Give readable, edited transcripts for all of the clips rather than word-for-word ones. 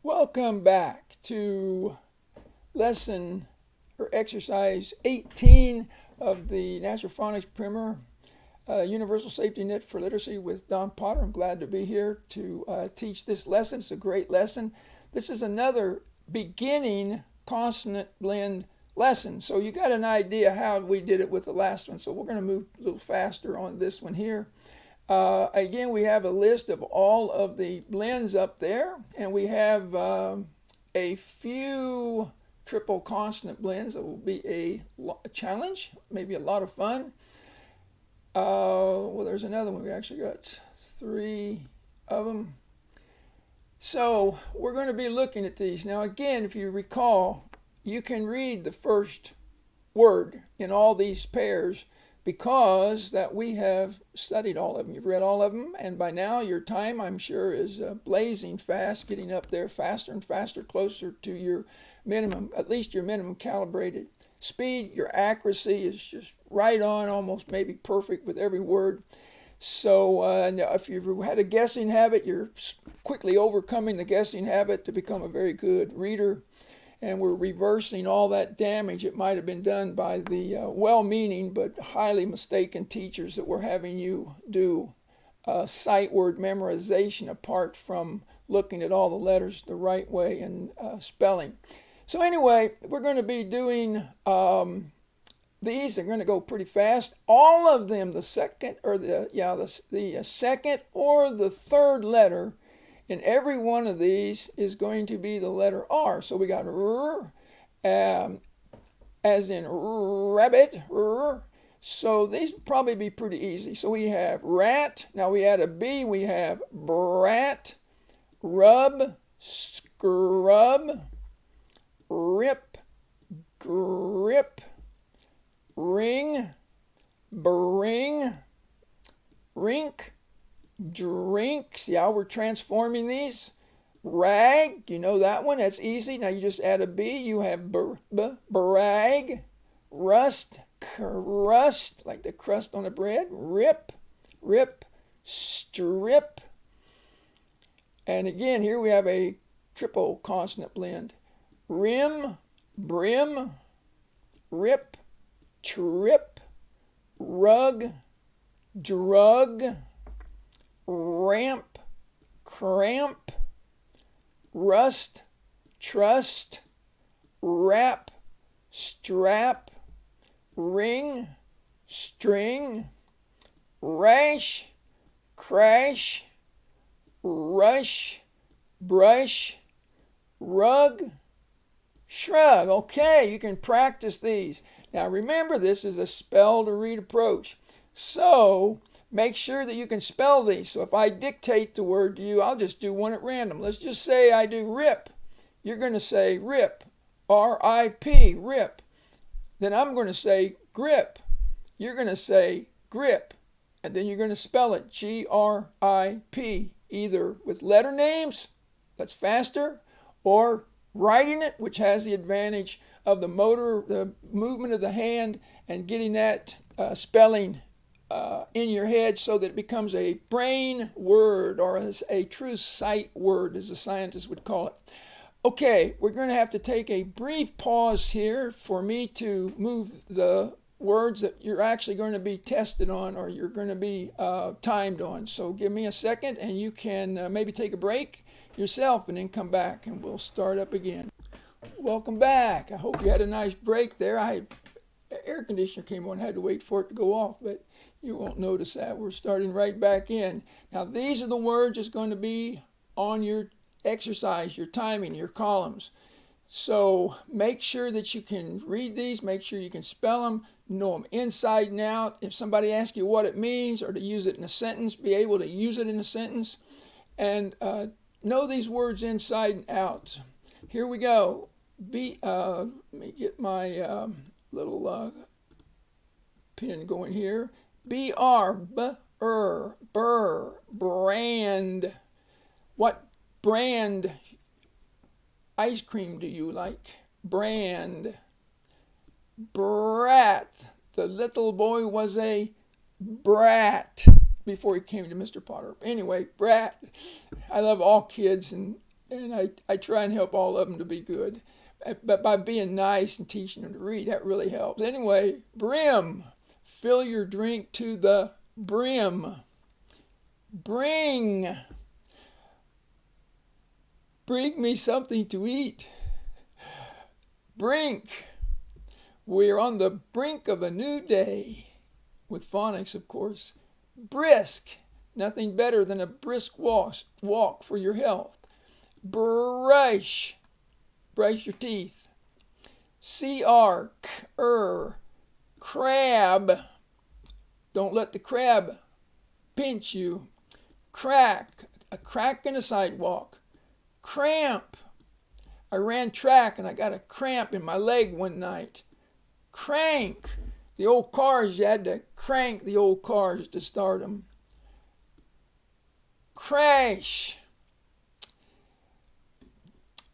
Welcome back to lesson or exercise 18 of the Natural Phonics Primer, Universal Safety Net for Literacy with Don Potter. I'm glad to be here to teach this lesson. It's a great lesson. This is another beginning consonant blend lesson. So you got an idea how we did it with the last one. So we're going to move a little faster on this one here. Again, we have a list of all of the blends up there, and we have a few triple consonant blends that will be a challenge, maybe a lot of fun. Well, there's another one. We actually got 3 of them. So we're going to be looking at these. Now, again, if you recall, you can read the first word in all these pairs because that we have studied all of them. You've read all of them, and by now your time, I'm sure, is blazing fast, getting up there faster and faster, closer to your minimum, at least your minimum calibrated speed. Your accuracy is just right on, almost maybe perfect with every word. So if you've had a guessing habit, you're quickly overcoming the guessing habit to become a very good reader. And we're reversing all that damage that might have been done by the well-meaning but highly mistaken teachers that were having you do sight word memorization apart from looking at all the letters the right way and spelling. So anyway, we're going to be doing these. Are going to go pretty fast. All of them, the second or the second or the third letter in every one of these is going to be the letter R. So we got R, as in rabbit. R. So these will probably be pretty easy. So we have rat. Now we add a B. We have brat, rub, scrub, rip, grip, ring, bring, rink, drink. See how we're transforming these? Rag, you know that one? That's easy. Now you just add a B. You have brag, rust, crust, like the crust on a bread. Rip, strip. And again, here we have a triple consonant blend. Rim, brim, rip, trip, rug, drug, ramp, cramp, rust, trust, wrap, strap, ring, string, rash, crash, rush, brush, rug, shrug. Okay, you can practice these. Now remember, this is a spell to read approach. So make sure that you can spell these. So if I dictate the word to you, I'll just do one at random. Let's just say I do rip. You're going to say rip, R-I-P, rip. Then I'm going to say grip. You're going to say grip. And then you're going to spell it G-R-I-P, either with letter names, that's faster, or writing it, which has the advantage of the motor, the movement of the hand, and getting that spelling in your head so that it becomes a brain word or as a true sight word, as the scientists would call it. Okay, we're going to have to take a brief pause here for me to move the words that you're actually going to be tested on or you're going to be timed on. So give me a second and you can maybe take a break yourself and then come back and we'll start up again. Welcome back. I hope you had a nice break there. Air conditioner came on, I had to wait for it to go off, but you won't notice that. We're starting right back in. Now these are the words that's going to be on your exercise, your timing, your columns. So make sure that you can read these, make sure you can spell them, know them inside and out. If somebody asks you what it means or to use it in a sentence, be able to use it in a sentence. And know these words inside and out. Here we go. Let me get my little pen going here. B-R, b-er, burr, brand. What brand ice cream do you like? Brand. Brat. The little boy was a brat before he came to Mr. Potter. Anyway, brat. I love all kids, and and I try and help all of them to be good. But by being nice and teaching them to read, that really helps. Anyway, brim. Fill your drink to the brim. Bring. Bring me something to eat. Brink. We're on the brink of a new day. With phonics, of course. Brisk. Nothing better than a brisk walk for your health. Brush. Brush your teeth. Crab. Don't let the crab pinch you. Crack. A crack in the sidewalk. Cramp. I ran track and I got a cramp in my leg one night. Crank. The old cars, you had to crank the old cars to start them. Crash.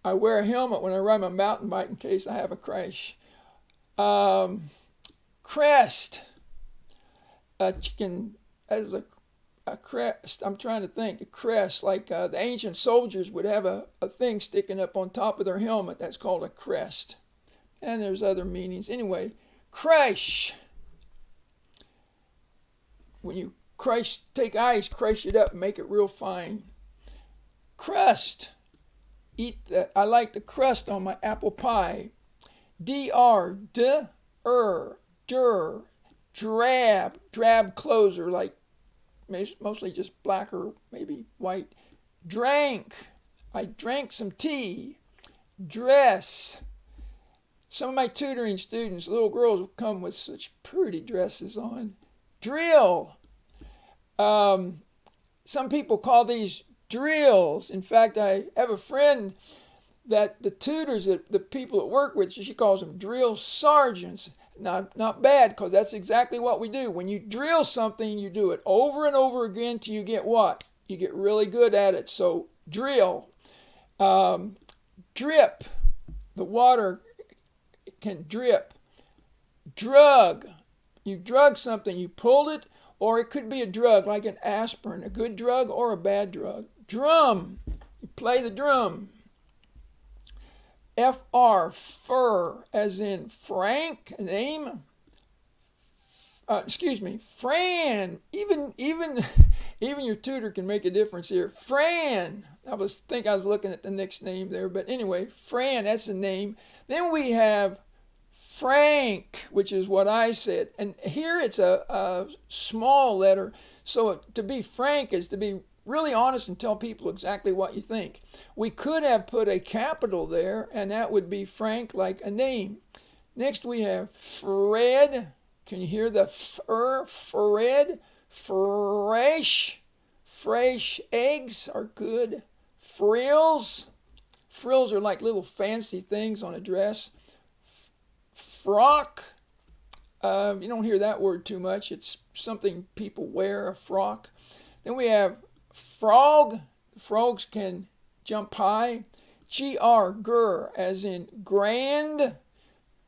I wear a helmet when I ride my mountain bike in case I have a crash. Crest. A chicken as a crest. I'm trying to think. A crest, like the ancient soldiers would have a thing sticking up on top of their helmet. That's called a crest. And there's other meanings. Anyway, crush. When you take ice, crush it up and make it real fine. Crust. Eat that. I like the crust on my apple pie. Drab clothes are like mostly just black or maybe white. Drank. I drank some tea. Dress. Some of my tutoring students, little girls, will come with such pretty dresses on. Drill. Some people call these drills. In fact, I have a friend that the tutors, the people that work with, she calls them drill sergeants. Not bad, because that's exactly what we do. When you drill something, you do it over and over again till you get what? You get really good at it. So drill. Drip. The water can drip. Drug. You drug something, you pulled it, or it could be a drug like an aspirin, a good drug or a bad drug. Drum. You play the drum. Fur, as in Frank, name. Fran. Even your tutor can make a difference here. Fran. I was looking at the next name there, but anyway, Fran, that's a name. Then we have Frank, which is what I said. And here it's a small letter. So to be frank is to be really honest and tell people exactly what you think. We could have put a capital there, and that would be Frank, like a name. Next we have Fred. Can you hear the Fred? Fresh. Fresh eggs are good. Frills. Frills are like little fancy things on a dress. Frock. You don't hear that word too much. It's something people wear, a frock. Then we have frog. Frogs can jump high. Gur, as in grand.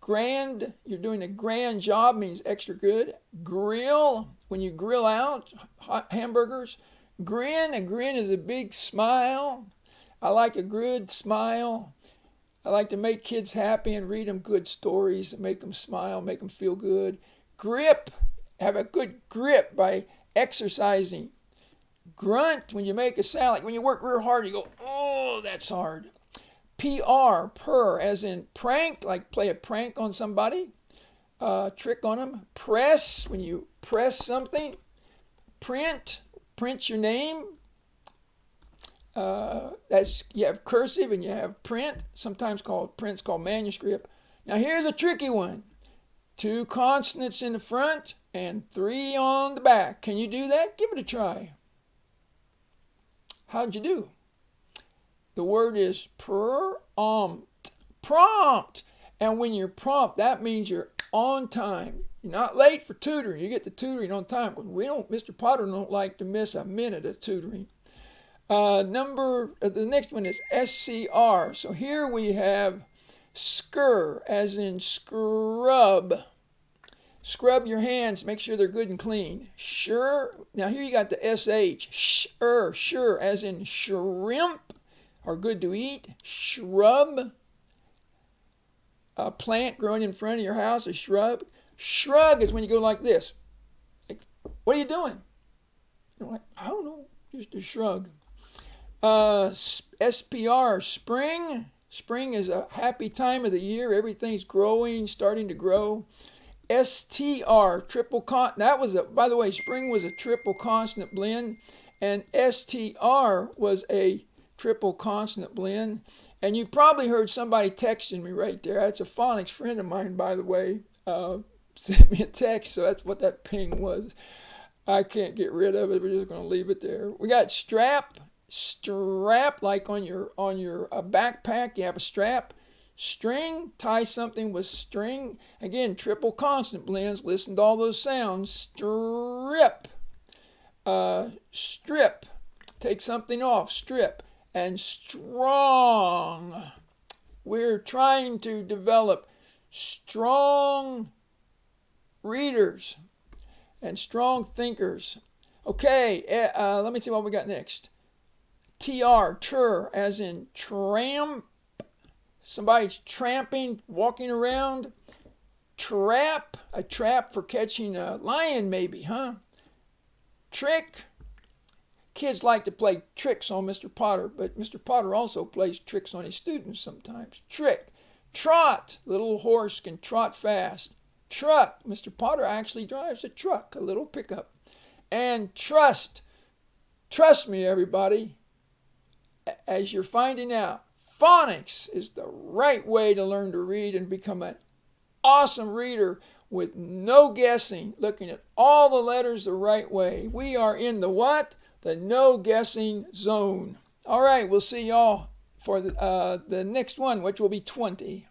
Grand, you're doing a grand job, means extra good. Grill, when you grill out hot hamburgers. Grin, a grin is a big smile. I like a good smile. I like to make kids happy and read them good stories that make them smile, make them feel good. Grip, have a good grip by exercising. Grunt, when you make a sound, like when you work real hard, you go, oh, that's hard. Purr, as in prank, like play a prank on somebody, trick on them. Press, when you press something. Print your name. You have cursive and you have print, sometimes print's called manuscript. Now here's a tricky one. 2 consonants in the front and 3 on the back. Can you do that? Give it a try. How'd you do? The word is prompt. Prompt. And when you're prompt, that means you're on time. You're not late for tutoring. You get the tutoring on time. Mr. Potter don't like to miss a minute of tutoring. The next one is SCR. So here we have scur, as in scrub. Scrub your hands, make sure they're good and clean. Sure. Now here you got the SH. Sure, as in shrimp. are good to eat. Shrub, a plant growing in front of your house, a shrub. Shrug is when you go like this. Like, what are you doing? You're like, I don't know, just a shrug. SPR, spring. Spring is a happy time of the year. Everything's growing, starting to grow. STR, that was by the way, spring was a triple consonant blend, and STR was a triple consonant blend. And you probably heard somebody texting me right there. That's a phonics friend of mine, by the way. Sent me a text, so that's what that ping was. I can't get rid of it. We're just going to leave it there. We got strap, like on your backpack, you have a strap. String, tie something with string. Again, triple consonant blends. Listen to all those sounds. Strip, strip, take something off. Strip. And strong. We're trying to develop strong readers and strong thinkers. Okay, let me see what we got next. Tur, as in tramp. Somebody's tramping, walking around. Trap, a trap for catching a lion maybe, huh? Trick. Kids like to play tricks on Mr. Potter, but Mr. Potter also plays tricks on his students sometimes. Trick. Trot. Little horse can trot fast. Truck. Mr. Potter actually drives a truck, a little pickup. And trust. Trust me, everybody. As you're finding out, phonics is the right way to learn to read and become an awesome reader with no guessing, looking at all the letters the right way. We are in the what? The no guessing zone. All right, we'll see y'all for the next one, which will be 20.